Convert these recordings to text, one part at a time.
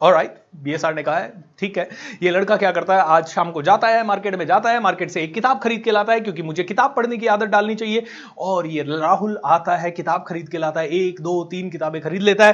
Alright, BSR ने कहा है ठीक है, ये लड़का क्या करता है, आज शाम को जाता है मार्केट में, जाता है मार्केट से एक किताब खरीद के लाता है, क्योंकि मुझे किताब पढ़ने की आदत डालनी चाहिए। और ये राहुल आता है, किताब खरीद के लाता है, 1 2 3 किताबें खरीद लेता है।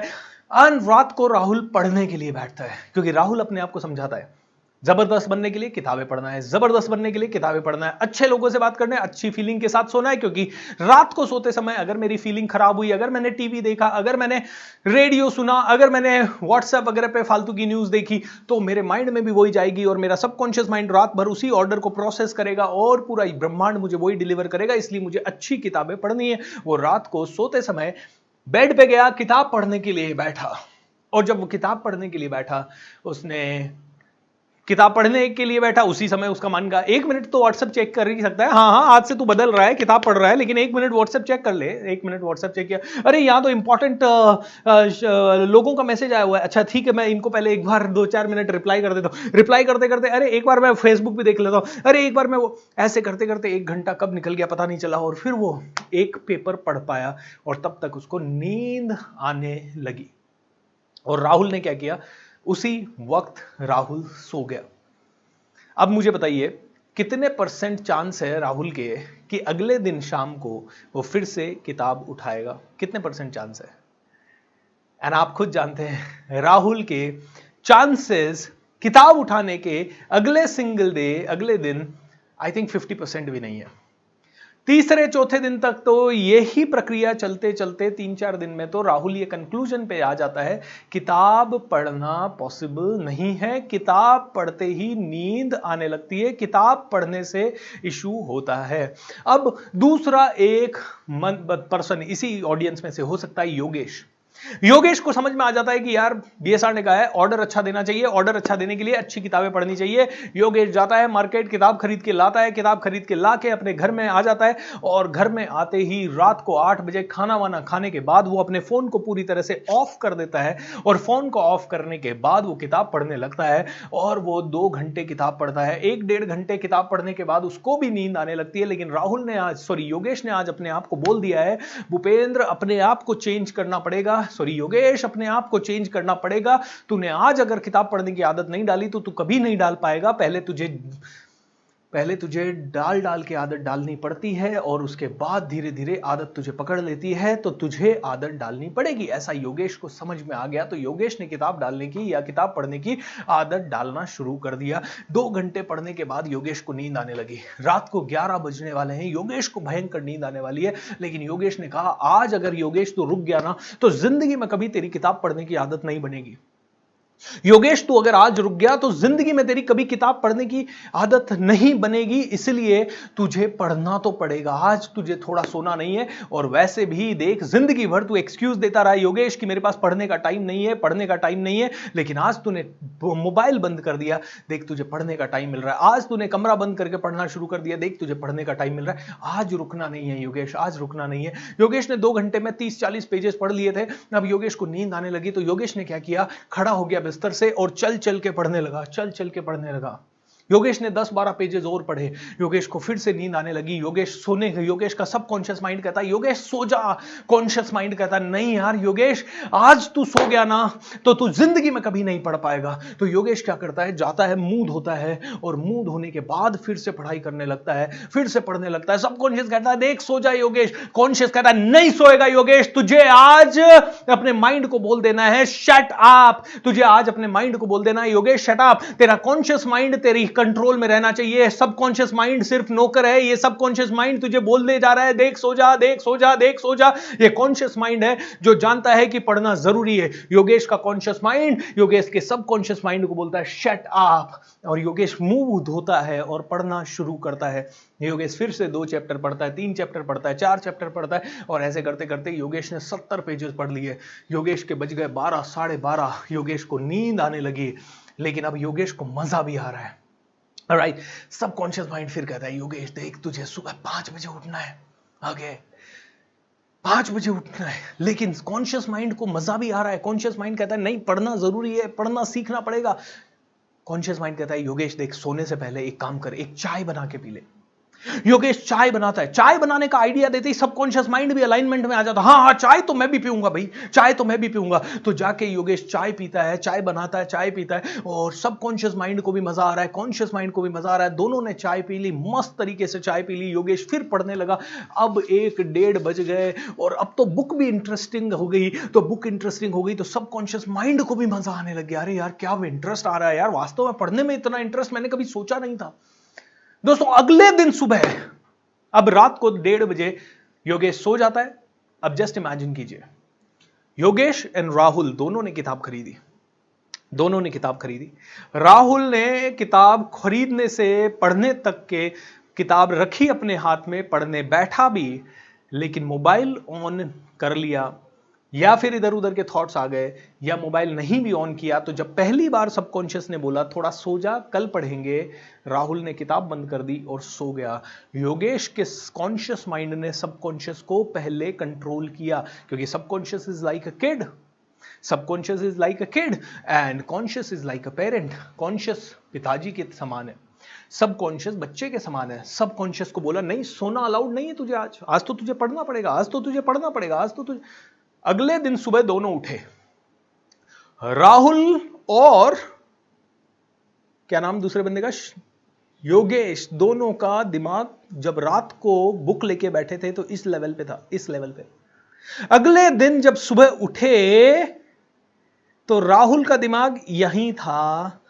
रात को राहुल पढ़ने के लिए बैठता है, क्योंकि राहुल अपने आप को समझाता है जबरदस्त बनने के लिए किताबें पढ़ना है, जबरदस्त बनने के लिए किताबें पढ़ना है, अच्छे लोगों से बात करना है, अच्छी फीलिंग के साथ सोना है, क्योंकि रात को सोते समय अगर मेरी फीलिंग खराब हुई, अगर मैंने टीवी देखा, अगर मैंने रेडियो सुना, अगर मैंने व्हाट्सएप वगैरह पे फालतू की न्यूज देखी, तो मेरे माइंड में भी वही जाएगी और मेरा सबकॉन्शियस माइंड रात भर उसी ऑर्डर को प्रोसेस करेगा और पूरा ब्रह्मांड मुझे वही डिलीवर करेगा। इसलिए मुझे अच्छी किताबें पढ़नी है। वो रात को सोते समय बेड पे गया, किताब पढ़ने के लिए बैठा, और जब वो किताब पढ़ने के लिए बैठा, उसने किताब पढ़ने के लिए बैठा, उसी समय उसका मन का 1 मिनट तो व्हाट्सएप चेक कर ही सकता है। हाँ, आज से तू बदल रहा है, किताब पढ़ रहा है, लेकिन 1 मिनट व्हाट्सएप चेक कर ले। 1 मिनट व्हाट्सएप चेक किया, अरे यहाँ तो इंपॉर्टेंट लोगों का मैसेज आया हुआ है, अच्छा ठीक है, मैं इनको पहले एक बार 2-4 मिनट रिप्लाई कर देता हूँ। रिप्लाई करते करते अरे एक बार मैं फेसबुक भी देख लेता हूँ, अरे एक बार मैं वो, ऐसे करते करते 1 घंटा कब निकल गया पता नहीं चला। और फिर वो एक पेपर पढ़ पाया और तब तक उसको नींद आने लगी। और राहुल ने क्या किया, उसी वक्त राहुल सो गया। अब मुझे बताइए कितने % चांस है राहुल के कि अगले दिन शाम को वो फिर से किताब उठाएगा? कितने % चांस है? एंड आप खुद जानते हैं राहुल के चांसेस किताब उठाने के अगले सिंगल डे, अगले दिन आई थिंक 50% भी नहीं है। तीसरे चौथे दिन तक तो यही प्रक्रिया चलते चलते 3-4 दिन में तो राहुल ये कंक्लूजन पे आ जाता है, किताब पढ़ना पॉसिबल नहीं है। किताब पढ़ते ही नींद आने लगती है, किताब पढ़ने से इशू होता है। अब दूसरा एक पर्सन इसी ऑडियंस में से हो सकता है योगेश। योगेश को समझ में आ जाता है कि यार बीएसआर ने कहा है ऑर्डर अच्छा देना चाहिए, ऑर्डर अच्छा देने के लिए अच्छी किताबें पढ़नी चाहिए। योगेश जाता है मार्केट, किताब खरीद के लाता है, किताब खरीद के लाके अपने घर में आ जाता है, और घर में आते ही रात को 8 बजे खाना वाना खाने के बाद वो अपने फोन को पूरी तरह से ऑफ कर देता है, और फोन को ऑफ करने के बाद वो किताब पढ़ने लगता है, और वो 2 घंटे किताब पढ़ता है। 1-1.5 घंटे किताब पढ़ने के बाद उसको भी नींद आने लगती है। लेकिन योगेश ने आज अपने आप को बोल दिया है, भूपेंद्र अपने आप को चेंज करना पड़ेगा, योगेश अपने आप को चेंज करना पड़ेगा। तूने आज अगर किताब पढ़ने की आदत नहीं डाली तो तू कभी नहीं डाल पाएगा। पहले तुझे डाल डाल के आदत डालनी पड़ती है, और उसके बाद धीरे धीरे आदत तुझे पकड़ लेती है, तो तुझे आदत डालनी पड़ेगी। ऐसा योगेश को समझ में आ गया, तो योगेश ने किताब डालने की या किताब पढ़ने की आदत डालना शुरू कर दिया। 2 घंटे पढ़ने के बाद योगेश को नींद आने लगी। रात को 11 बजने वाले हैं, योगेश को भयंकर नींद आने वाली है। लेकिन योगेश ने कहा आज अगर योगेश तो रुक गया ना, तो जिंदगी में कभी तेरी किताब पढ़ने की आदत नहीं बनेगी। योगेश तू अगर आज रुक गया तो जिंदगी में तेरी कभी किताब पढ़ने की आदत नहीं बनेगी। इसलिए तुझे पढ़ना तो पड़ेगा। आज तुझे थोड़ा सोना नहीं है, और वैसे भी देख जिंदगी भर तू एक्सक्यूज देता रहा योगेश कि मेरे पास पढ़ने का टाइम नहीं है, पढ़ने का टाइम नहीं है। लेकिन आज तूने मोबाइल बंद कर दिया, देख तुझे पढ़ने का टाइम मिल रहा है। आज तूने कमरा बंद करके पढ़ना शुरू कर दिया, देख तुझे पढ़ने का टाइम मिल रहा है। आज रुकना नहीं है योगेश, आज रुकना नहीं है। योगेश ने 2 घंटे में 30-40 पेजेस पढ़ लिए थे। अब योगेश को नींद आने लगी, तो योगेश ने क्या किया, खड़ा हो गया बिस्तर से और चल चल के पढ़ने लगा। योगेश ने 10-12 पेजेस और पढ़े। योगेश को फिर से नींद आने लगी। योगेश का सबकॉन्शियस माइंड कहता है योगेश सो जा। कॉन्शियस माइंड कहता है नहीं यार योगेश, आज तू सो गया ना तो तू जिंदगी में कभी नहीं पढ़ पाएगा। तो योगेश क्या करता है, जाता है, मुंह धोता है, और मुंह धोने के बाद फिर से पढ़ाई करने लगता है, फिर से पढ़ने लगता है। सबकॉन्शियस कहता है देख सो जा योगेश। कॉन्शियस कहता है नहीं सोएगा योगेश, तुझे आज अपने माइंड को बोल देना है शट अप। तुझे आज अपने माइंड को बोल देना है योगेश शट अप। तेरा कॉन्शियस माइंड तेरी कंट्रोल में रहना चाहिए। सबकॉन्शियस माइंड सिर्फ नौकर है। ये सबकॉन्शियस माइंड तुझे बोल दे जा रहा है देख सो जा, देख सो जा, देख सो जा। ये कॉन्शियस माइंड है जो जानता है कि पढ़ना जरूरी है। योगेश का कॉन्शियस माइंड योगेश के सबकॉन्शियस माइंड को बोलता है शट अप, और योगेश मुंह धोता है और पढ़ना शुरू करता है। योगेश फिर से 2 चैप्टर पढ़ता है, 3 चैप्टर पढ़ता है, 4 चैप्टर पढ़ता है, और ऐसे करते करते योगेश ने 70 पेजेस पढ़ लिए। योगेश के बज गए 12, 12:30। योगेश को नींद आने लगी, लेकिन अब योगेश को मजा भी आ रहा है। ऑलराइट, सबकॉन्शियस माइंड फिर कहता है योगेश देख तुझे सुबह 5 बजे उठना है, आगे 5 बजे उठना है। लेकिन कॉन्शियस माइंड को मजा भी आ रहा है। कॉन्शियस माइंड कहता है नहीं पढ़ना जरूरी है, पढ़ना सीखना पड़ेगा। कॉन्शियस माइंड कहता है योगेश देख सोने से पहले एक काम कर, एक चाय बना के पी ले। योगेश चाय बनाता है, चाय बनाने का आइडिया देते ही सबकॉन्शियस माइंड भी अलाइनमेंट में आ जाता है, हाँ हाँ चाय तो मैं भी पीऊंगा भाई, चाय तो मैं भी पीऊंगा। तो जाके योगेश चाय पीता है, चाय बनाता है, चाय पीता है, और सबकॉन्शियस माइंड को भी मजा आ रहा है, कॉन्शियस माइंड को भी मजा आ रहा है। दोनों ने चाय पी ली, मस्त तरीके से चाय पी ली। योगेश फिर पढ़ने लगा। अब 1-1:30 बज गए और अब तो बुक भी इंटरेस्टिंग हो गई। तो बुक इंटरेस्टिंग हो गई तो सबकॉन्शियस माइंड को भी मजा आने लग गया। अरे यार क्या इंटरेस्ट आ रहा है यार, वास्तव में पढ़ने में इतना इंटरेस्ट मैंने कभी सोचा नहीं था। दोस्तों अगले दिन सुबह, अब रात को 1:30 बजे योगेश सो जाता है। अब जस्ट इमेजिन कीजिए, योगेश एंड राहुल दोनों ने किताब खरीदी, दोनों ने किताब खरीदी। राहुल ने किताब खरीदने से पढ़ने तक के किताब रखी अपने हाथ में, पढ़ने बैठा भी, लेकिन मोबाइल ऑन कर लिया या फिर इधर उधर के थॉट्स आ गए, या मोबाइल नहीं भी ऑन किया। तो जब पहली बार सबकॉन्शियस ने बोला थोड़ा सो जा कल पढ़ेंगे, राहुल ने किताब बंद कर दी और सो गया। योगेश के कॉन्शियस माइंड ने सबकॉन्शियस को पहले कंट्रोल किया, क्योंकि subconscious is like a kid, subconscious is like a kid and conscious is like a parent. Conscious पिताजी के समान है, सबकॉन्शियस बच्चे के समान है। सबकॉन्शियस को बोला नहीं सोना अलाउड नहीं है तुझे, आज तो तुझे पढ़ना पड़ेगा, आज तो तुझे पढ़ना पड़ेगा, आज तो तुझे। अगले दिन सुबह दोनों उठे, राहुल और क्या नाम दूसरे बंदे का, योगेश। दोनों का दिमाग जब रात को बुक लेके बैठे थे तो इस लेवल पे था, इस लेवल पे। अगले दिन जब सुबह उठे तो राहुल का दिमाग यहीं था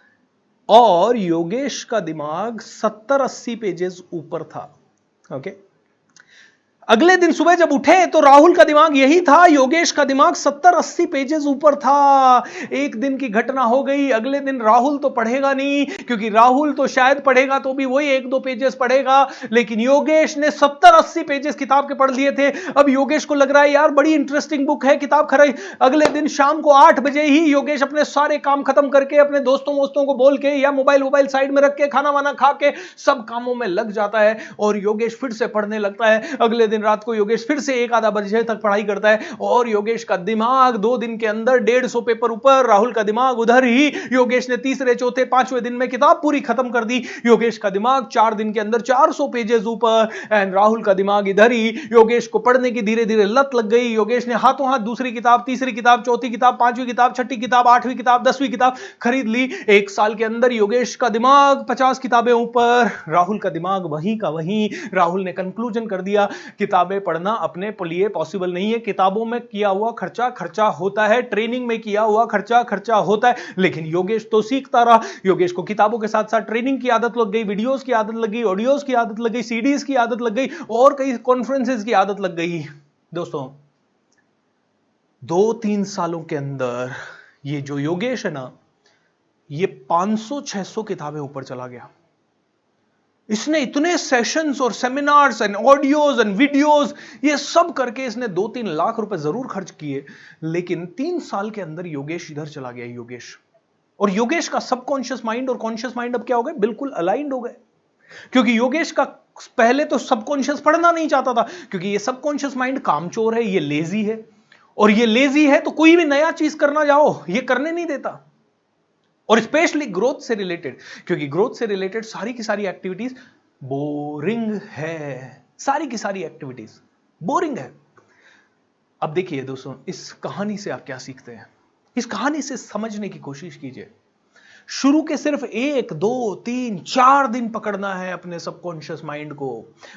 और योगेश का दिमाग 70-80 पेजेस ऊपर था। ओके, अगले दिन सुबह जब उठे तो राहुल का दिमाग यही था, योगेश का दिमाग 70-80 पेजेस ऊपर था। एक दिन की घटना हो गई। अगले दिन राहुल तो पढ़ेगा नहीं, क्योंकि राहुल तो शायद पढ़ेगा तो भी वही 1-2 पेजेस पढ़ेगा, लेकिन योगेश ने 70-80 पेजेस किताब के पढ़ लिए थे। अब योगेश को लग रहा है यार बड़ी इंटरेस्टिंग बुक है, किताब खरीद। अगले दिन शाम को 8 बजे ही योगेश अपने सारे काम खत्म करके, अपने दोस्तों को बोल के या मोबाइल साइड में रख के, खाना वाना खा के सब कामों में लग जाता है और योगेश फिर से पढ़ने लगता है। अगले दिन रात को योगेश फिर से 1-आधा बजे तक पढ़ाई करता है और योगेश का दिमाग 2 दिन के अंदर 150 पेपर ऊपर, राहुल का दिमाग उधर ही। योगेश ने तीसरे, चौथे, 5वें दिन में किताब पूरी खत्म कर दी। योगेश का दिमाग 4 दिन के अंदर 400 पेजेस ऊपर एंड राहुल का दिमाग इधर ही। योगेश को पढ़ने की धीरे धीरे लत लग गई। योगेश ने हाथों हाथ दूसरी किताब, तीसरी किताब, चौथी किताब, 5वीं किताब, 6ठी किताब, 8वीं किताब, 10वीं किताब खरीद ली। 1 साल के अंदर योगेश का दिमाग 50 किताबें ऊपर, राहुल का दिमाग वहीं का वहीं। राहुल ने कंक्लूजन कर दिया किताबें पढ़ना अपने लिए पॉसिबल नहीं है। किताबों में किया हुआ खर्चा होता है, ट्रेनिंग में किया हुआ खर्चा होता है, लेकिन योगेश तो सीखता रहा। योगेश को किताबों के साथ साथ ट्रेनिंग की आदत लग गई, वीडियोस की आदत लग गई, ऑडियोज की आदत लग गई, सीडीज की आदत लग गई और कई कॉन्फ्रेंसेस की आदत लग गई। दोस्तों 2-3 सालों के अंदर ये जो योगेश है ना, ये 500-600 किताबें ऊपर चला गया। इसने इतने सेशंस और seminars and audios and videos ये सब करके इसने 2-3 लाख रुपए जरूर खर्च किए, लेकिन 3 साल के अंदर योगेश इधर चला गया। योगेश और योगेश का सबकॉन्शियस माइंड और कॉन्शियस माइंड अब क्या हो गए, बिल्कुल अलाइंड हो गए। क्योंकि योगेश का पहले तो सबकॉन्शियस पढ़ना नहीं चाहता था, क्योंकि ये सबकॉन्शियस माइंड कामचोर है, ये लेजी है, और ये लेजी है तो कोई भी नया चीज करना जाओ ये करने नहीं देता। और स्पेशली ग्रोथ से रिलेटेड, क्योंकि ग्रोथ से रिलेटेड सारी की सारी एक्टिविटीज बोरिंग है, सारी की सारी एक्टिविटीज बोरिंग है। अब देखिए दोस्तों, इस कहानी से आप क्या सीखते हैं, इस कहानी से समझने की कोशिश कीजिए। शुरू के सिर्फ 1, 2, 3, 4 दिन पकड़ना है अपने सबकॉन्शियस माइंड को।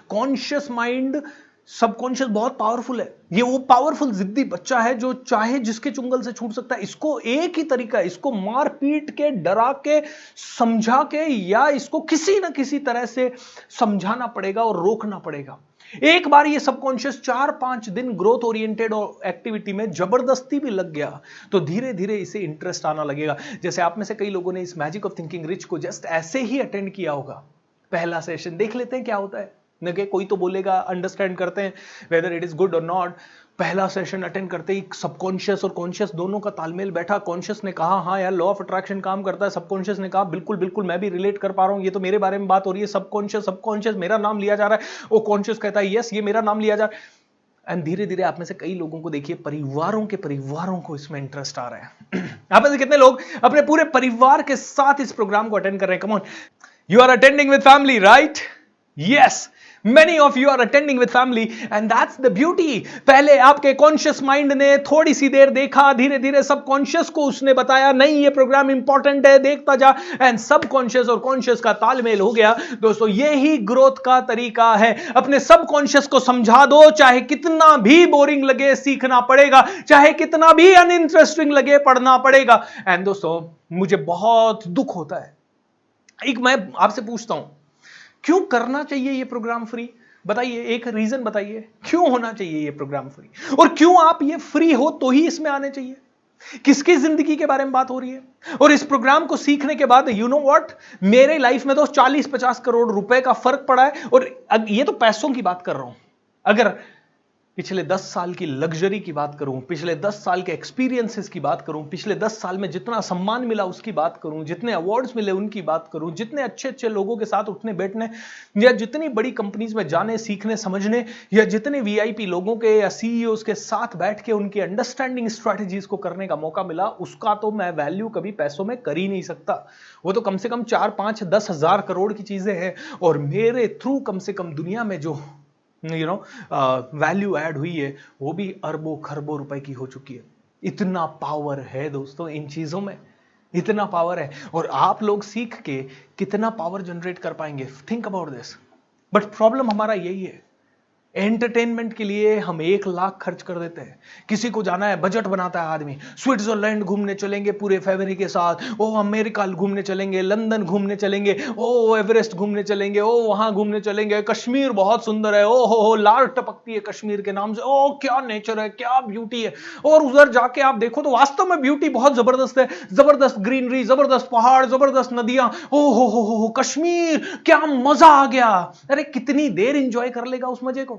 कॉन्शियस माइंड, सबकॉन्शियस बहुत पावरफुल है। ये वो पावरफुल जिद्दी बच्चा है जो चाहे जिसके चुंगल से छूट सकता है। इसको एक ही तरीका है, इसको मार पीट के, डरा के, समझा के, या इसको किसी ना किसी तरह से समझाना पड़ेगा और रोकना पड़ेगा। एक बार ये सबकॉन्शियस 4-5 दिन ग्रोथ ओरिएंटेड एक्टिविटी में जबरदस्ती भी लग गया तो धीरे धीरे इसे इंटरेस्ट आना लगेगा। जैसे आप में से कई लोगों ने इस मैजिक ऑफ थिंकिंग रिच को जस्ट ऐसे ही अटेंड किया होगा। पहला सेशन देख लेते हैं क्या होता है, न कि कोई तो बोलेगा, अंडरस्टैंड करते हैं वेदर इट इज गुड और नॉट। पहला सेशन अटेंड करते ही सबकॉन्शियस और कॉन्शियस दोनों का तालमेल बैठा। कॉन्शियस ने कहा हाँ यार लॉ ऑफ अट्रैक्शन काम करता है। सबकॉन्शियस ने कहा बिल्कुल बिल्कुल मैं भी रिलेट कर पा रहा हूं, ये तो मेरे बारे में बात हो रही है। सबकॉन्शियस मेरा नाम लिया जा रहा है। वो कॉन्शियस कहता है यस ये मेरा नाम लिया जा रहा है। एंड धीरे धीरे आप में से कई लोगों को देखिए, परिवारों को इसमें इंटरेस्ट आ रहा है। आप में से कितने लोग अपने पूरे परिवार के साथ इस प्रोग्राम को अटेंड कर रहे हैं? Come on, you are attending with family right? Yes. Many of you are attending with family and that's the beauty. पहले आपके कॉन्शियस माइंड ने थोड़ी सी देर देखा, धीरे धीरे सब कॉन्शियस को उसने बताया नहीं ये प्रोग्राम इंपॉर्टेंट है, देखता जा, एंड सब कॉन्शियस और कॉन्शियस का तालमेल हो गया। दोस्तों ये ही ग्रोथ का तरीका है। अपने सब कॉन्शियस को समझा दो, चाहे कितना भी बोरिंग लगे सीखना पड़ेगा, चाहे कितना भी अनइंटरेस्टिंग लगे पढ़ना पड़ेगा। एंड दोस्तों मुझे बहुत दुख होता है, एक मैं आपसे पूछता हूं क्यों करना चाहिए ये प्रोग्राम फ्री? बताइए, एक रीजन बताइए क्यों होना चाहिए ये प्रोग्राम फ्री, और क्यों आप ये फ्री हो तो ही इसमें आने चाहिए। किसकी जिंदगी के बारे में बात हो रही है? और इस प्रोग्राम को सीखने के बाद यू नो व्हाट, मेरे लाइफ में तो 40-50 करोड़ रुपए का फर्क पड़ा है। और ये तो पैसों की बात कर रहा हूं। अगर पिछले 10 साल की लग्जरी की बात करूं, पिछले 10 साल के एक्सपीरियंसेस की बात करूं, पिछले 10 साल में जितना सम्मान मिला उसकी बात करूं, जितने अवार्ड्स मिले उनकी बात करूं, जितने अच्छे अच्छे लोगों के साथ उठने बैठने या जितनी बड़ी कंपनीज में जाने सीखने समझने, या जितने वीआईपी लोगों के या सीईओज के साथ बैठ के उनकी अंडरस्टैंडिंग स्ट्रैटेजीज को करने का मौका मिला, उसका तो मैं वैल्यू कभी पैसों में कर ही नहीं सकता। वो तो कम से कम 4-5-10 हजार करोड़ की चीजें हैं, और मेरे थ्रू कम से कम दुनिया में जो वैल्यू ऐड हुई है वो भी अरबों खरबों रुपए की हो चुकी है। इतना पावर है दोस्तों इन चीजों में, इतना पावर है। और आप लोग सीख के कितना पावर जनरेट कर पाएंगे, think about this. But problem हमारा यही है, एंटरटेनमेंट के लिए हम 1 लाख खर्च कर देते हैं। किसी को जाना है, बजट बनाता है आदमी, स्विट्जरलैंड घूमने चलेंगे पूरे फैमिली के साथ, ओ अमेरिका घूमने चलेंगे, लंदन घूमने चलेंगे, ओ एवरेस्ट घूमने चलेंगे, ओ वहां घूमने चलेंगे, कश्मीर बहुत सुंदर है, ओ हो लार टपकती है कश्मीर के नाम से, ओ क्या नेचर है, क्या ब्यूटी है। और उधर जाके आप देखो तो वास्तव में ब्यूटी बहुत जबरदस्त है, जबरदस्त ग्रीनरी, जबरदस्त पहाड़, जबरदस्त नदियां, ओ हो कश्मीर, क्या मजा आ गया। अरे कितनी देर इंजॉय कर लेगा उस मजे को,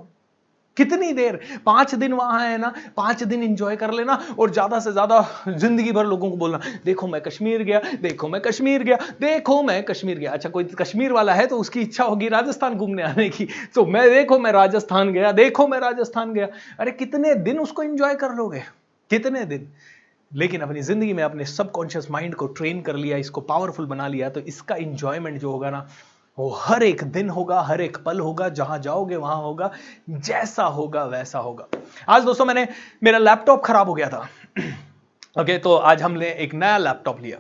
कितनी देर? 5 दिन वहां है ना, 5 दिन एंजॉय कर लेना, और ज्यादा से ज्यादा जिंदगी भर लोगों को बोलना देखो मैं कश्मीर गया, देखो मैं कश्मीर गया, देखो मैं कश्मीर गया। अच्छा कोई कश्मीर वाला है तो उसकी इच्छा होगी राजस्थान घूमने आने की, तो मैं देखो मैं राजस्थान गया, देखो मैं राजस्थान गया। अरे कितने दिन उसको एंजॉय कर लोगे, कितने दिन? लेकिन अपनी जिंदगी में अपने सबकॉन्शियस माइंड को ट्रेन कर लिया, इसको पावरफुल बना लिया, तो इसका एंजॉयमेंट जो होगा ना वो हर एक दिन होगा, हर एक पल होगा, जहां जाओगे वहां होगा, जैसा होगा वैसा होगा। आज दोस्तों मेरा लैपटॉप खराब हो गया था ओके, तो आज हमने एक नया लैपटॉप लिया,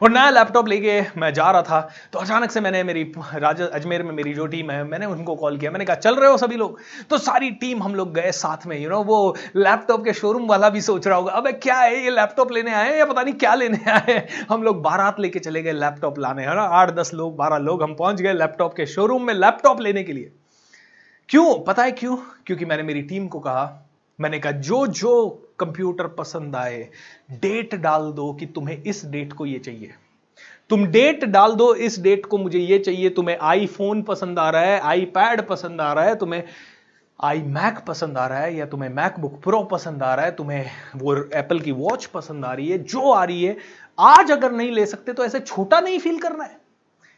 और नया लैपटॉप लेके मैं जा रहा था, तो अचानक से मैंने मेरी अजमेर में मेरी जो टीम है, मैंने उनको कॉल किया, मैंने कहा चल रहे हो सभी लोग? तो सारी टीम हम लोग गए साथ में। वो लैपटॉप के शोरूम वाला भी सोच रहा होगा अबे क्या है ये, लैपटॉप लेने आए या पता नहीं क्या लेने आए। हम लोग बारात लेके चले गए लैपटॉप लाने, है ना, 8-10 लोग, 12 लोग हम पहुंच गए लैपटॉप के शोरूम में लैपटॉप लेने के लिए। क्यों पता है क्यों? क्योंकि मैंने मेरी टीम को कहा, मैंने कहा जो जो कंप्यूटर पसंद आए डेट डाल दो कि तुम्हें इस डेट को ये चाहिए, तुम डेट डाल दो इस डेट को मुझे ये चाहिए। तुम्हें आईफोन पसंद आ रहा है, आईपैड पसंद आ रहा है, तुम्हें आई मैक पसंद आ रहा है, या तुम्हें मैकबुक प्रो पसंद आ रहा है, तुम्हें वो एप्पल की वॉच पसंद आ रही है, जो आ रही है आज अगर नहीं ले सकते तो ऐसे छोटा नहीं फील करना है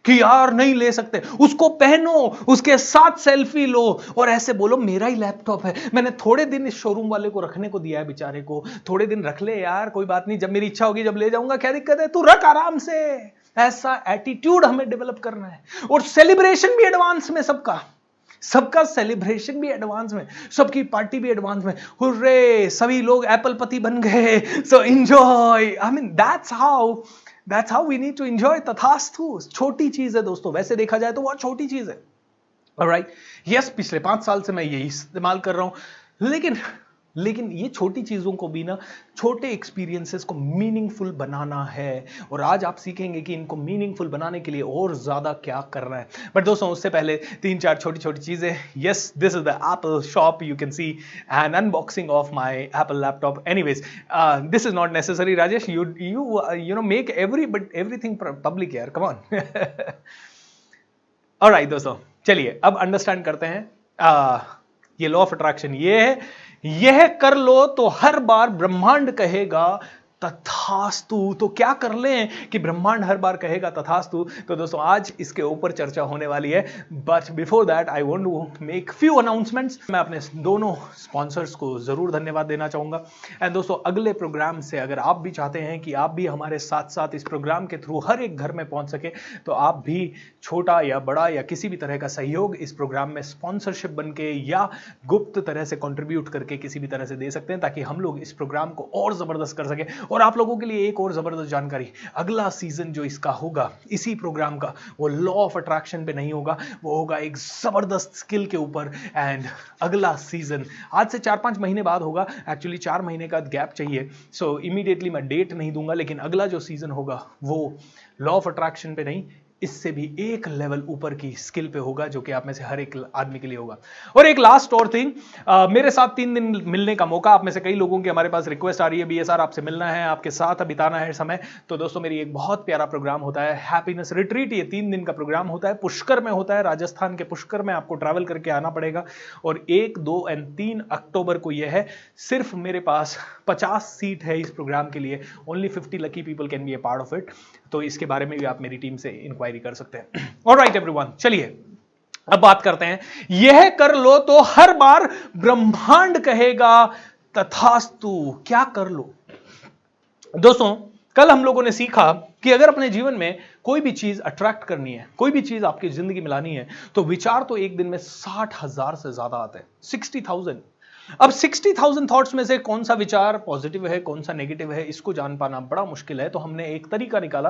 कि यार नहीं ले सकते, उसको पहनो, उसके साथ सेल्फी लो, और ऐसे बोलो मेरा ही लैपटॉप है, मैंने थोड़े दिन इस शोरूम वाले को रखने को दिया है, बेचारे को थोड़े दिन रख ले यार, कोई बात नहीं, जब मेरी इच्छा होगी जब ले जाऊंगा, क्या दिक्कत है, तू रख आराम से। ऐसा एटीट्यूड हमें डेवलप करना है। और सेलिब्रेशन भी एडवांस में, सबका सेलिब्रेशन भी एडवांस में, सबकी पार्टी भी एडवांस में, हुर्रे सभी लोग एप्पल पति बन गए, so enjoy. I mean That's how we need to enjoy। तथास्तु छोटी चीज है दोस्तों, वैसे देखा जाए तो बहुत छोटी चीज है। Alright? Yes, पिछले 5 साल से मैं यही इस्तेमाल कर रहा हूं, लेकिन ये छोटी चीजों को भी ना, छोटे एक्सपीरियंसेस को मीनिंगफुल बनाना है। और आज आप सीखेंगे कि इनको मीनिंगफुल बनाने के लिए और ज्यादा क्या करना है। बट दोस्तों उससे पहले 3-4 छोटी छोटी चीजें। Yes, this is the Apple shop, you can see an unboxing of my Apple laptop. Anyways, this is not necessary Rajesh, you know make everything public यार, कम ऑन। ऑलराइट दोस्तों, चलिए अब अंडरस्टैंड करते हैं ये लॉ ऑफ अट्रैक्शन। ये है, यह कर लो तो हर बार ब्रह्मांड कहेगा तथास्तु। तो क्या कर लें कि ब्रह्मांड हर बार कहेगा तथास्तु। तो दोस्तों आज इसके ऊपर चर्चा होने वाली है, but before that I want to make few announcements. मैं अपने दोनों स्पॉन्सर्स को जरूर धन्यवाद देना चाहूंगा। एंड दोस्तों अगले प्रोग्राम से अगर आप भी चाहते हैं कि आप भी हमारे साथ साथ इस प्रोग्राम के थ्रू हर एक घर में पहुंच सके, तो आप भी छोटा या बड़ा या किसी भी तरह का सहयोग इस प्रोग्राम में स्पॉन्सरशिप बनके या गुप्त तरह से कंट्रीब्यूट करके किसी भी तरह से दे सकते हैं, ताकि हम लोग इस प्रोग्राम को और जबरदस्त कर सके। और आप लोगों के लिए एक और जबरदस्त जानकारी, अगला सीजन जो इसका होगा इसी प्रोग्राम का, वो लॉ ऑफ अट्रैक्शन पे नहीं होगा, वो होगा एक जबरदस्त स्किल के ऊपर। एंड अगला सीजन आज से 4-5 महीने बाद होगा, एक्चुअली 4 महीने का गैप चाहिए, सो इमीडिएटली मैं डेट नहीं दूंगा, लेकिन अगला जो सीजन होगा वो लॉ ऑफ अट्रैक्शन पे नहीं, इससे भी एक लेवल ऊपर की स्किल पे होगा, जो कि आप में से हर एक आदमी के लिए होगा। और एक लास्ट और थिंग, मेरे साथ 3 दिन मिलने का मौका, आप में से कई लोगों की हमारे पास रिक्वेस्ट आ रही है, बीएसआर आपसे मिलना है, आपके साथ बिताना है समय। तो दोस्तों मेरी एक बहुत प्यारा प्रोग्राम होता है हैप्पीनेस रिट्रीट। ये 3 दिन का प्रोग्राम होता है, पुष्कर में होता है, राजस्थान के पुष्कर में आपको ट्रैवल करके आना पड़ेगा। और 1, 2 और 3 अक्टूबर को यह है। सिर्फ मेरे पास 50 सीट है इस प्रोग्राम के लिए, only 50 lucky people can be A part of it. तो इसके बारे में भी आप मेरी टीम से इंक्वायरी कर सकते हैं। ऑलराइट एवरीवन, चलिए अब बात करते हैं। यह कर लो तो हर बार ब्रह्मांड कहेगा तथास्तु। क्या कर लो? दोस्तों कल हम लोगों ने सीखा कि अगर अपने जीवन में कोई भी चीज अट्रैक्ट करनी है, कोई भी चीज आपकी जिंदगी में लानी है, तो विचार तो एक दिन में 60,000 से ज्यादा आते हैं, 60,000। अब 60,000 थॉट्स में से कौन सा विचार पॉजिटिव है, कौन सा नेगेटिव है, इसको जान पाना बड़ा मुश्किल है। तो हमने एक तरीका निकाला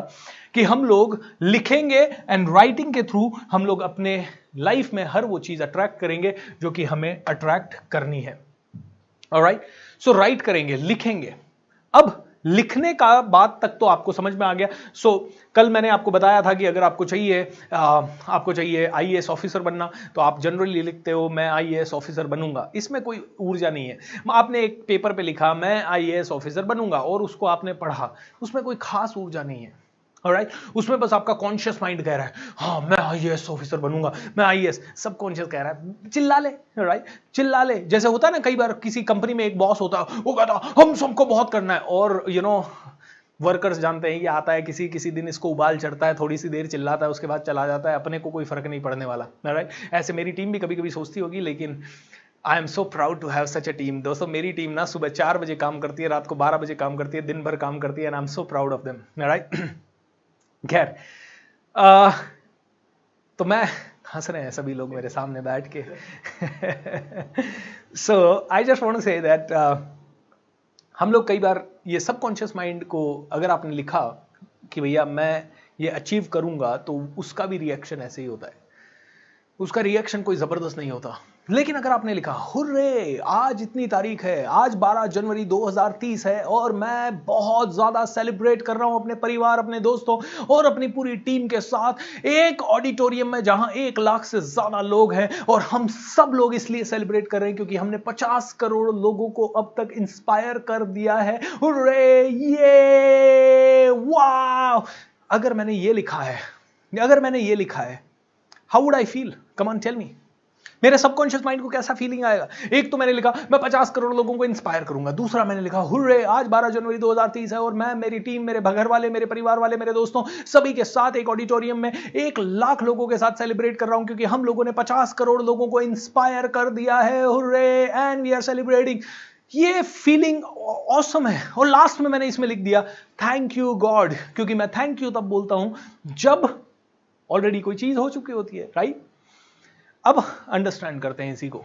कि हम लोग लिखेंगे एंड राइटिंग के थ्रू हम लोग अपने लाइफ में हर वो चीज अट्रैक्ट करेंगे जो कि हमें अट्रैक्ट करनी है। ऑलराइट, सो राइट करेंगे, लिखेंगे। अब लिखने का बात तक तो आपको समझ में आ गया। सो कल मैंने आपको बताया था कि अगर आपको चाहिए आईएएस ऑफिसर बनना, तो आप जनरली लिखते हो मैं आईएएस ऑफिसर बनूंगा, इसमें कोई ऊर्जा नहीं है। आपने एक पेपर पे लिखा मैं आईएएस ऑफिसर बनूंगा और उसको आपने पढ़ा, उसमें कोई खास ऊर्जा नहीं है। ऑलराइट, उसमें बस आपका कॉन्शियस माइंड कह रहा है हाँ मैं आईएएस ऑफिसर बनूंगा, मैं आईएएस, सब कॉन्शियस कह रहा है चिल्ला ले, राइट, चिल्ला ले। जैसे होता है ना, कई बार किसी कंपनी में एक बॉस होता है, वो कहता हम सबको बहुत करना है, और वर्कर्स जानते हैं कि आता है किसी दिन इसको उबाल चढ़ता है, थोड़ी सी देर चिल्लाता है, उसके बाद चला जाता है, अपने को कोई फर्क नहीं पड़ने वाला, राइट। ऐसे मेरी टीम भी कभी कभी सोचती होगी, लेकिन I am so proud to have such a team. दोस्तों मेरी टीम ना सुबह 4 बजे काम करती है, रात को 12 बजे काम करती है, दिन भर काम करती है, and I am so proud of them, right. खैर, तो मैं हंस रहे हैं सभी लोग मेरे सामने बैठ के। So I just want to say that हम लोग कई बार ये सबकॉन्शियस माइंड को, अगर आपने लिखा कि भैया मैं ये अचीव करूंगा, तो उसका भी रिएक्शन ऐसे ही होता है, उसका रिएक्शन कोई जबरदस्त नहीं होता। लेकिन अगर आपने लिखा हुर्रे आज इतनी तारीख है, आज 12 जनवरी 2030 है और मैं बहुत ज्यादा सेलिब्रेट कर रहा हूं अपने परिवार, अपने दोस्तों और अपनी पूरी टीम के साथ एक ऑडिटोरियम में जहां 1 लाख से ज्यादा लोग हैं, और हम सब लोग इसलिए सेलिब्रेट कर रहे हैं क्योंकि हमने 50 करोड़ लोगों को अब तक इंस्पायर कर दिया है। हुर्रे, ये वाह। अगर मैंने ये लिखा है, how would I feel? Come on tell me. मेरे सबकॉन्शियस माइंड को कैसा फीलिंग आएगा? एक तो मैंने लिखा मैं 50 करोड़ लोगों को इंस्पायर करूंगा, दूसरा मैंने लिखा हुर्रे आज 12 जनवरी 2030 है और मैं, मेरी टीम, मेरे घर वाले, मेरे परिवार वाले, मेरे दोस्तों सभी के साथ एक ऑडिटोरियम में 1 लाख लोगों के साथ सेलिब्रेट कर रहा हूं क्योंकि हम लोगों ने 50 करोड़ लोगों को इंस्पायर कर दिया है। Hurray and we are celebrating. ये फीलिंग ऑसम है। और लास्ट में मैंने इसमें लिख दिया थैंक यू गॉड, क्योंकि मैं थैंक यू तब बोलता हूं जब ऑलरेडी कोई चीज हो चुकी होती है, राइट। अब अंडरस्टैंड करते हैं इसी को।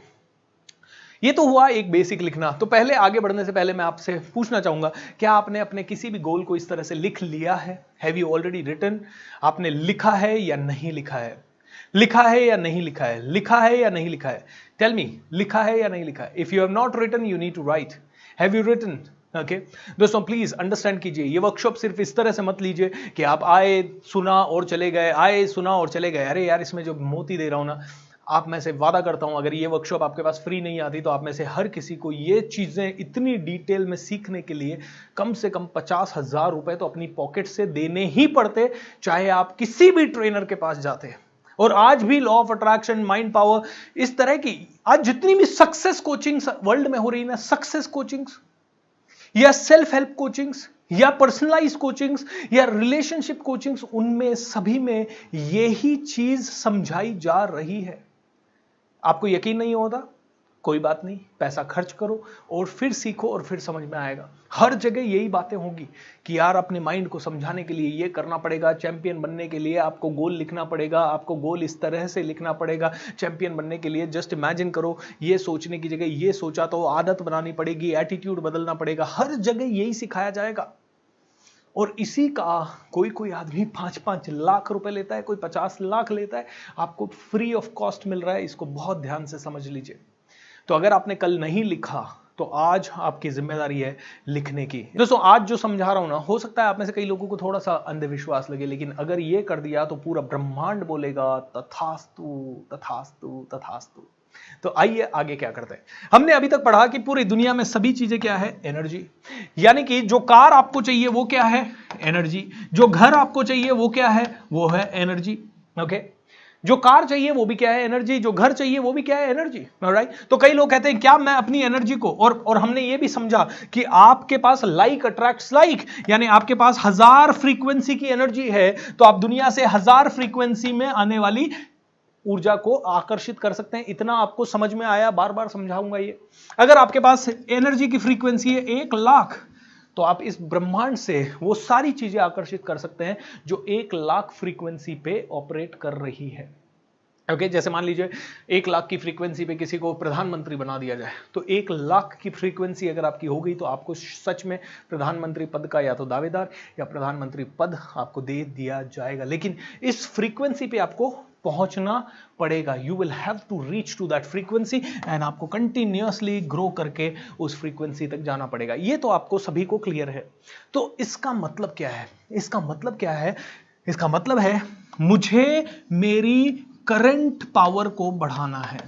ये तो हुआ एक बेसिक लिखना। तो पहले आगे बढ़ने से पहले मैं आपसे पूछना चाहूंगा, क्या आपने अपने किसी भी गोल को इस तरह से लिख लिया है? Have you already written? आपने लिखा है या नहीं लिखा है? लिखा है या नहीं लिखा है? लिखा है या नहीं लिखा है? टेल मी, लिखा है या नहीं लिखा है? If you have not written you need to write. Have you written? Okay दोस्तों प्लीज अंडरस्टैंड कीजिए, ये वर्कशॉप सिर्फ इस तरह से मत लीजिए कि आप आए, सुना और चले गए, आए, सुना और चले गए। अरे यार, इसमें जो मोती दे रहा हूं ना, आप में से वादा करता हूं अगर ये वर्कशॉप आपके पास फ्री नहीं आती तो आप में से हर किसी को ये चीजें इतनी डिटेल में सीखने के लिए कम से कम 50,000 रुपए तो अपनी पॉकेट से देने ही पड़ते, चाहे आप किसी भी ट्रेनर के पास जाते। और आज भी law of attraction, mind power, इस तरह की आज जितनी भी सक्सेस कोचिंग्स वर्ल्ड में हो रही है ना, सक्सेस कोचिंग्स या सेल्फ हेल्प कोचिंग्स, या पर्सनलाइज कोचिंग्स या रिलेशनशिप कोचिंग्स, उनमें सभी में यही चीज समझाई जा रही है। आपको यकीन नहीं होता, कोई बात नहीं, पैसा खर्च करो और फिर सीखो और फिर समझ में आएगा। हर जगह यही बातें होंगी कि यार अपने माइंड को समझाने के लिए ये करना पड़ेगा, चैंपियन बनने के लिए आपको गोल लिखना पड़ेगा, आपको गोल इस तरह से लिखना पड़ेगा चैंपियन बनने के लिए। जस्ट इमेजिन करो, ये सोचने की जगह ये सोचा तो आदत बनानी पड़ेगी, एटीट्यूड बदलना पड़ेगा। हर जगह यही सिखाया जाएगा। और इसी का कोई आदमी 5-5 लाख रुपए लेता है, कोई 50 लाख लेता है, आपको फ्री ऑफ कॉस्ट मिल रहा है। इसको बहुत ध्यान से समझ लीजिए। तो अगर आपने कल नहीं लिखा तो आज आपकी जिम्मेदारी है लिखने की। दोस्तों, आज जो समझा रहा हूं ना, हो सकता है आप में से कई लोगों को थोड़ा सा अंधविश्वास लगे, लेकिन अगर ये कर दिया तो पूरा ब्रह्मांड बोलेगा तथास्तु तथास्तु तथास्तु। तो आइए आगे क्या करते हैं। हमने अभी तक पढ़ा कि पूरी दुनिया में सभी चीजें क्या है, एनर्जी। यानी कि जो कार आपको चाहिए वो क्या है, एनर्जी। जो घर आपको चाहिए वो क्या है, वो है एनर्जी। ओके, जो कार चाहिए वो भी क्या है, एनर्जी। जो घर चाहिए वो भी क्या है, एनर्जी। ऑलराइट। तो कई लोग कहते हैं क्या मैं अपनी एनर्जी को, और हमने ये भी समझा कि आपके पास लाइक अट्रैक्ट्स लाइक, यानी आपके पास 1000 फ्रीक्वेंसी की एनर्जी है तो आप दुनिया से 1000 फ्रीक्वेंसी में आने वाली ऊर्जा को आकर्षित कर सकते हैं। इतना आपको समझ में आया, बार बार समझाऊंगा ये। अगर आपके पास एनर्जी की फ्रीक्वेंसी है 1 लाख, तो आप इस ब्रह्मांड से वो सारी चीजें आकर्षित कर सकते हैं जो 1 लाख फ्रीक्वेंसी पे ऑपरेट कर रही है। ओके, जैसे मान लीजिए 1 लाख की फ्रीक्वेंसी पे किसी को प्रधानमंत्री बना दिया जाए, तो 1 लाख की फ्रीक्वेंसी अगर आपकी हो गई तो आपको सच में प्रधानमंत्री पद का या तो दावेदार या प्रधानमंत्री पद आपको दे दिया जाएगा। लेकिन इस फ्रीक्वेंसी पे आपको पहुंचना पड़ेगा। You will have to reach to that frequency and आपको कंटिन्यूअसली ग्रो करके उस फ्रीक्वेंसी तक जाना पड़ेगा। ये तो आपको सभी को क्लियर है। तो इसका मतलब क्या है, इसका मतलब क्या है, इसका मतलब है मुझे मेरी करंट पावर को बढ़ाना है।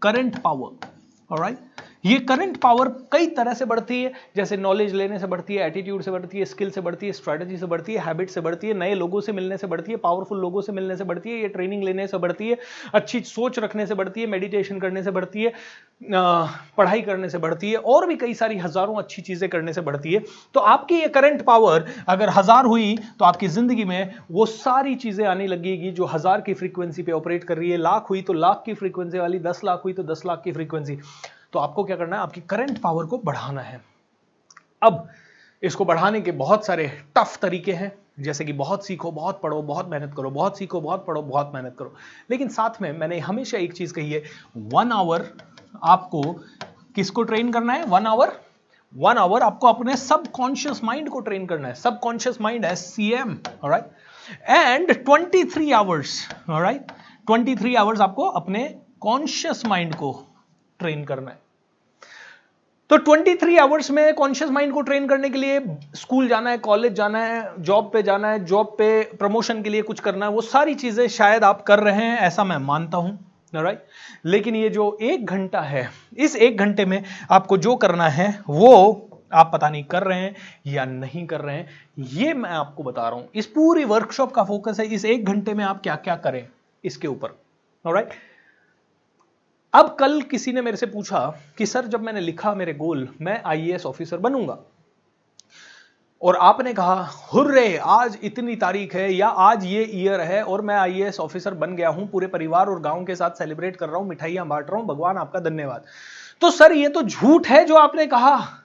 Current power, alright. ये करंट पावर कई तरह से बढ़ती है, जैसे नॉलेज लेने से बढ़ती है, एटीट्यूड से बढ़ती है, स्किल से बढ़ती है, स्ट्रेटजी से बढ़ती है, हैबिट से बढ़ती है, नए लोगों से मिलने से बढ़ती है, पावरफुल लोगों से मिलने से बढ़ती है, ये ट्रेनिंग लेने से बढ़ती है, अच्छी सोच रखने से बढ़ती है, मेडिटेशन करने से बढ़ती है, पढ़ाई करने से बढ़ती है, और भी कई सारी हजारों अच्छी चीजें करने से बढ़ती है। तो आपकी ये करंट पावर अगर 1000 हुई तो आपकी जिंदगी में वो सारी चीजें आने लगेगी जो 1000 की फ्रीक्वेंसी पे ऑपरेट कर रही है। लाख हुई तो लाख की फ्रीक्वेंसी वाली, 10 लाख हुई तो 10 लाख की फ्रीक्वेंसी। तो आपको क्या करना है, आपकी करंट पावर को बढ़ाना है। अब इसको बढ़ाने के बहुत सारे टफ तरीके हैं, जैसे कि बहुत सीखो, बहुत पढ़ो, बहुत मेहनत करो, बहुत सीखो, बहुत पढ़ो, बहुत मेहनत करो। लेकिन साथ में मैंने हमेशा एक चीज कही है, 1 आवर आपको किसको ट्रेन करना है, 1 आवर 1 आवर आपको अपने सबकॉन्शियस माइंड को ट्रेन करना है। Subconscious mind SCM, alright. And 23 hours, alright, 23 hours आपको अपने कॉन्शियस माइंड को ट्रेन करना है। तो 23 आवर्स में कॉन्शियस माइंड को ट्रेन करने के लिए स्कूल जाना है, कॉलेज जाना है, जॉब पे जाना है, जॉब पे प्रमोशन के लिए कुछ करना है, वो सारी चीजें शायद आप कर रहे हैं, ऐसा मैं मानता हूं, राइट। लेकिन ये जो 1 घंटा है, इस 1 घंटे में आपको जो करना है वो आप पता नहीं कर रहे हैं या नहीं कर रहे हैं, ये मैं आपको बता रहा हूं। इस पूरी वर्कशॉप का फोकस है इस 1 घंटे में आप क्या क्या करें इसके ऊपर, ऑलराइट। अब कल किसी ने मेरे से पूछा कि सर जब मैंने लिखा मेरे गोल, मैं IAS ऑफिसर बनूंगा, और आपने कहा हुर्रे आज इतनी तारीख है या आज ये ईयर है और मैं IAS ऑफिसर बन गया हूं, पूरे परिवार और गांव के साथ सेलिब्रेट कर रहा हूं, मिठाइयां बांट रहा हूं, भगवान आपका धन्यवाद। तो सर ये तो झूठ है जो आपने कहा।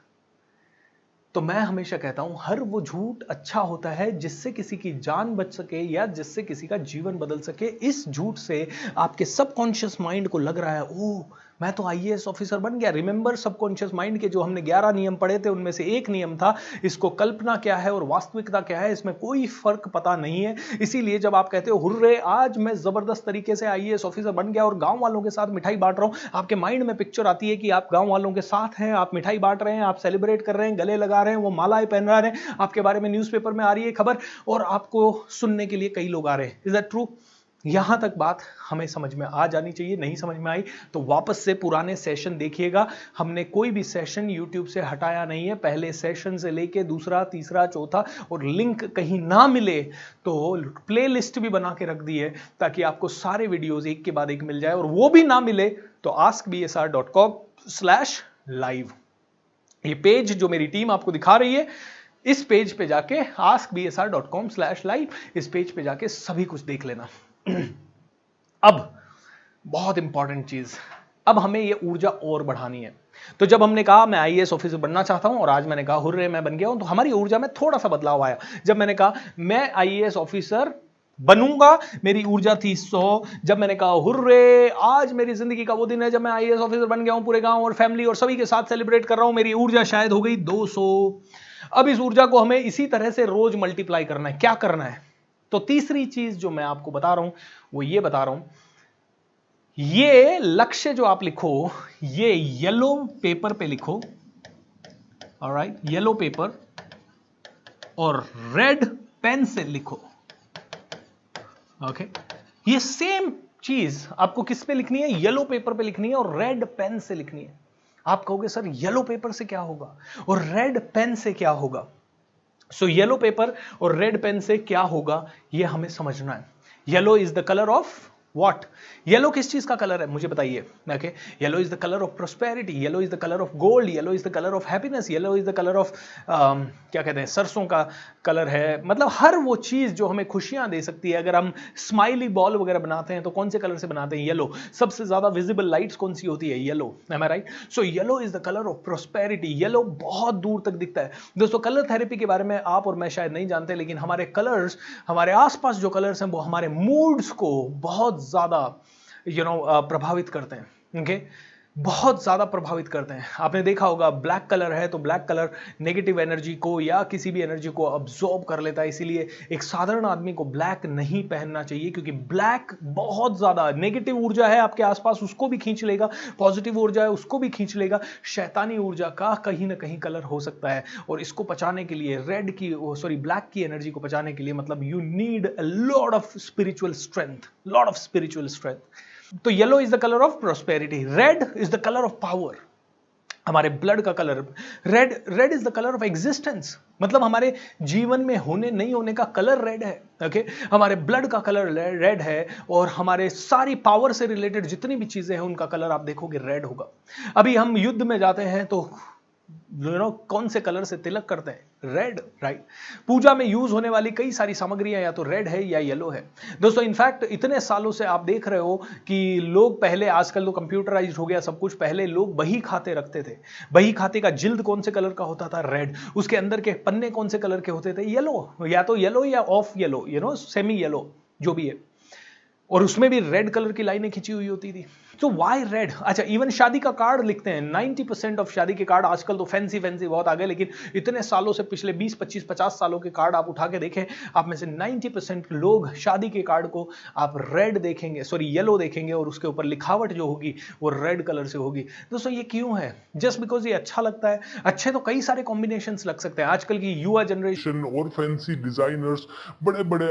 तो मैं हमेशा कहता हूं हर वो झूठ अच्छा होता है जिससे किसी की जान बच सके या जिससे किसी का जीवन बदल सके। इस झूठ से आपके सबकॉन्शियस माइंड को लग रहा है ओह मैं तो IAS ऑफिसर बन गया। रिमेंबर सबकॉन्शियस माइंड के जो हमने 11 नियम पढ़े थे उनमें से एक नियम था इसको कल्पना क्या है और वास्तविकता क्या है इसमें कोई फर्क पता नहीं है। इसीलिए जब आप कहते हो हुर्रे आज मैं जबरदस्त तरीके से IAS ऑफिसर बन गया और गांव वालों के साथ मिठाई बांट रहा हूं, आपके माइंड में पिक्चर आती है कि आप गांव वालों के साथ हैं, आप मिठाई बांट रहे हैं, आप सेलिब्रेट कर रहे हैं, गले लगा रहे हैं, वो मालाएं पहन रहे हैं, आपके बारे में न्यूज़पेपर में आ रही है खबर और आपको सुनने के लिए कई लोग आ रहे हैं। Is that true? यहां तक बात हमें समझ में आ जानी चाहिए। नहीं समझ में आई तो वापस से पुराने सेशन देखिएगा। हमने कोई भी सेशन YouTube से हटाया नहीं है, पहले सेशन से लेके दूसरा, तीसरा, चौथा, और लिंक कहीं ना मिले तो प्लेलिस्ट भी बना के रख दी है ताकि आपको सारे वीडियोस एक के बाद एक मिल जाए, और वो भी ना मिले तो askbsr.com/live ये पेज जो मेरी टीम आपको दिखा रही है इस पेज पे जाके askbsr.com/live इस पेज पे जाके सभी कुछ देख लेना। अब बहुत इंपॉर्टेंट चीज, अब हमें ये ऊर्जा और बढ़ानी है। तो जब हमने कहा मैं आईएएस ऑफिसर बनना चाहता हूं और आज मैंने कहा हुर्रे मैं बन गया हूं, तो हमारी ऊर्जा में थोड़ा सा बदलाव आया। जब मैंने कहा मैं आईएएस ऑफिसर बनूंगा, मेरी ऊर्जा थी 100। जब मैंने कहा हुर्रे आज मेरी जिंदगी का वो दिन है जब मैं आईएएस ऑफिसर बन गया हूं, पूरे गांव और फैमिली और सभी के साथ सेलिब्रेट कर रहा हूं, मेरी ऊर्जा शायद हो गई 200। अब इस ऊर्जा को हमें इसी तरह से रोज मल्टीप्लाई करना है। क्या करना है? तो तीसरी चीज जो मैं आपको बता रहा हूं वो ये बता रहा हूं, ये लक्ष्य जो आप लिखो ये येलो पेपर पे लिखो, ऑलराइट, येलो पेपर और रेड पेन से लिखो। ओके, ये सेम चीज आपको किस पे लिखनी है? येलो पेपर पे लिखनी है और रेड पेन से लिखनी है। आप कहोगे सर येलो पेपर से क्या होगा और रेड पेन से क्या होगा? सो येलो पेपर और रेड पेन से क्या होगा ये हमें समझना है। Yellow is the colour of what? Yellow किस चीज का कलर है मुझे बताइए। Okay, yellow is the colour of prosperity, yellow is the colour of gold, yellow is the colour of happiness, yellow is the colour of क्या कहते हैं, सरसों का कलर है। मतलब हर वो चीज जो हमें खुशियां दे सकती है। अगर हम स्माइली बॉल वगैरह बनाते हैं तो कौन से कलर से बनाते हैं? येलो। सबसे ज्यादा विजिबल लाइट्स कौन सी होती है? Yellow. Am I right? So yellow is the colour of prosperity. Yellow बहुत दूर तक दिखता है। दोस्तों कलर थेरेपी के बारे में आप और मैं शायद नहीं जानते, लेकिन हमारे कलर्स, हमारे आसपास जो कलर्स हैं वो हमारे मूड्स को बहुत ज्यादा प्रभावित करते हैं। ओके, बहुत ज्यादा प्रभावित करते हैं। आपने देखा होगा ब्लैक कलर है तो ब्लैक कलर नेगेटिव एनर्जी को या किसी भी एनर्जी को अब्सॉर्ब कर लेता है। इसीलिए एक साधारण आदमी को ब्लैक नहीं पहनना चाहिए, क्योंकि ब्लैक बहुत ज्यादा नेगेटिव ऊर्जा है आपके आसपास, उसको भी खींच लेगा। पॉजिटिव ऊर्जा है उसको भी खींच लेगा। शैतानी ऊर्जा का कहीं ना कहीं कलर हो सकता है। और इसको पचाने के लिए ब्लैक की एनर्जी को पचाने के लिए मतलब you need a lot of spiritual strength. तो yellow is the colour of prosperity, red is the colour of power, हमारे ब्लड का colour. Red is the colour of existence, मतलब हमारे जीवन में होने नहीं होने का कलर रेड है। ओके, हमारे ब्लड का कलर रेड है और हमारे सारी पावर से रिलेटेड जितनी भी चीजें हैं उनका कलर आप देखोगे रेड होगा। अभी हम युद्ध में जाते हैं तो कौन से कलर से तिलक करते हैं? Red, right. पूजा में यूज होने वाली कई सारी सामग्रियां या तो रेड है या येलो है। दोस्तों इनफैक्ट इतने सालों से आप देख रहे हो कि लोग पहले, आजकल तो कंप्यूटराइज्ड हो गया सब कुछ, पहले लोग बही खाते रखते थे। बही खाते का जिल्द कौन से कलर का होता था? रेड। उसके अंदर के पन्ने कौन से कलर के होते थे? येलो, या तो येलो या ऑफ येलो, सेमी येलो जो भी है। और उसमें भी रेड कलर की लाइनें खिंची हुई होती थी। तो वाई रेड? अच्छा, इवन शादी का कार्ड लिखते हैं, 90% ऑफ शादी के कार्ड, आजकल तो फैंसी बहुत आ गए, लेकिन इतने सालों से, पिछले 20, 25, 50 सालों के कार्ड आप उठा के देखें, आप में से 90% लोग शादी के कार्ड को आप रेड देखेंगे, येलो देखेंगे, और उसके ऊपर लिखावट जो होगी वो रेड कलर से होगी। दोस्तों ये क्यों है? जस्ट बिकॉज ये अच्छा लगता है? अच्छे तो कई सारे कॉम्बिनेशंस लग सकते हैं। आजकल की युवा जनरेशन और फैंसी डिजाइनर्स, बड़े बड़े